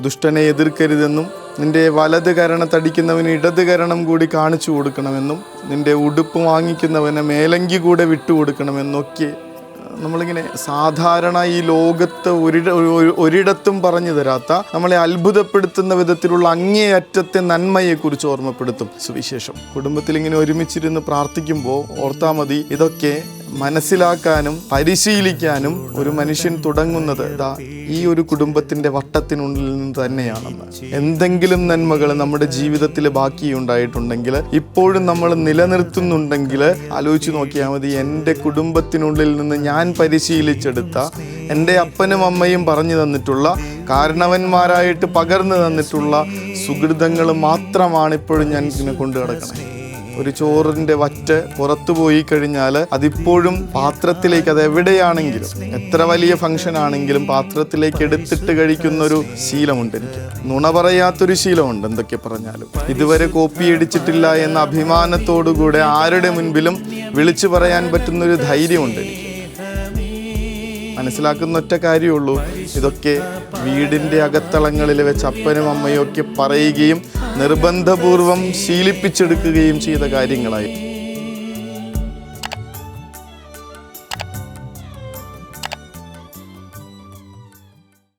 ദുഷ്ടനെ എതിർക്കരുതെന്നും നിന്റെ വലത് കരണത്തടിക്കുന്നവന് ഇടത് കരണം കൂടി കാണിച്ചു കൊടുക്കണമെന്നും നിന്റെ ഉടുപ്പ് വാങ്ങിക്കുന്നവന് മേലങ്കി കൂടെ വിട്ടുകൊടുക്കണമെന്നൊക്കെ നമ്മളിങ്ങനെ സാധാരണ ഈ ലോകത്ത് ഒരിടത്തും പറഞ്ഞു തരാത്ത, നമ്മളെ അത്ഭുതപ്പെടുത്തുന്ന വിധത്തിലുള്ള അങ്ങേയറ്റത്തെ നന്മയെക്കുറിച്ച് ഓർമ്മപ്പെടുത്തും സുവിശേഷം. കുടുംബത്തിൽ ഇങ്ങനെ ഒരുമിച്ചിരുന്ന് പ്രാർത്ഥിക്കുമ്പോൾ ഓർത്താൽ മതി, ഇതൊക്കെ മനസ്സിലാക്കാനും പരിശീലിക്കാനും ഒരു മനുഷ്യൻ തുടങ്ങുന്നത് ഈ ഒരു കുടുംബത്തിന്റെ വട്ടത്തിനുള്ളിൽ നിന്ന് തന്നെയാണെന്ന്. എന്തെങ്കിലും നന്മകൾ നമ്മുടെ ജീവിതത്തിൽ ബാക്കിയുണ്ടായിട്ടുണ്ടെങ്കിൽ, ഇപ്പോഴും നമ്മൾ നിലനിർത്തുന്നുണ്ടെങ്കിൽ ആലോചിച്ച് നോക്കിയാൽ മതി. എൻ്റെ കുടുംബത്തിനുള്ളിൽ നിന്ന് ഞാൻ പരിശീലിച്ചെടുത്ത, എൻ്റെ അപ്പനും അമ്മയും പറഞ്ഞു തന്നിട്ടുള്ള, കാരണവന്മാരായിട്ട് പകർന്നു തന്നിട്ടുള്ള സുഹൃതങ്ങൾ മാത്രമാണ് ഇപ്പോഴും ഞാൻ ഇങ്ങനെ കൊണ്ടു കിടക്കണേ. ഒരു ചോറിൻ്റെ വറ്റ് പുറത്തു പോയി കഴിഞ്ഞാൽ അതിപ്പോഴും പാത്രത്തിലേക്ക്, അത് എവിടെയാണെങ്കിലും എത്ര വലിയ ഫംഗ്ഷൻ ആണെങ്കിലും പാത്രത്തിലേക്ക് എടുത്തിട്ട് കഴിക്കുന്നൊരു ശീലമുണ്ട് എനിക്ക്. നുണ പറയാത്തൊരു ശീലമുണ്ട്. എന്തൊക്കെ പറഞ്ഞാലും ഇതുവരെ കോപ്പി അടിച്ചിട്ടില്ല എന്ന അഭിമാനത്തോടുകൂടെ ആരുടെ മുൻപിലും വിളിച്ചു പറയാൻ പറ്റുന്നൊരു ധൈര്യമുണ്ട് എനിക്ക്. മനസ്സിലാക്കുന്ന ഒറ്റ കാര്യമുള്ളൂ, ഇതൊക്കെ വീടിൻ്റെ അകത്തളങ്ങളിൽ വെച്ച് അപ്പനും അമ്മയും ഒക്കെ പറയുകയും നിർബന്ധപൂർവം ശീലിപ്പിച്ചെടുക്കുകയും ചെയ്ത കാര്യങ്ങളായി.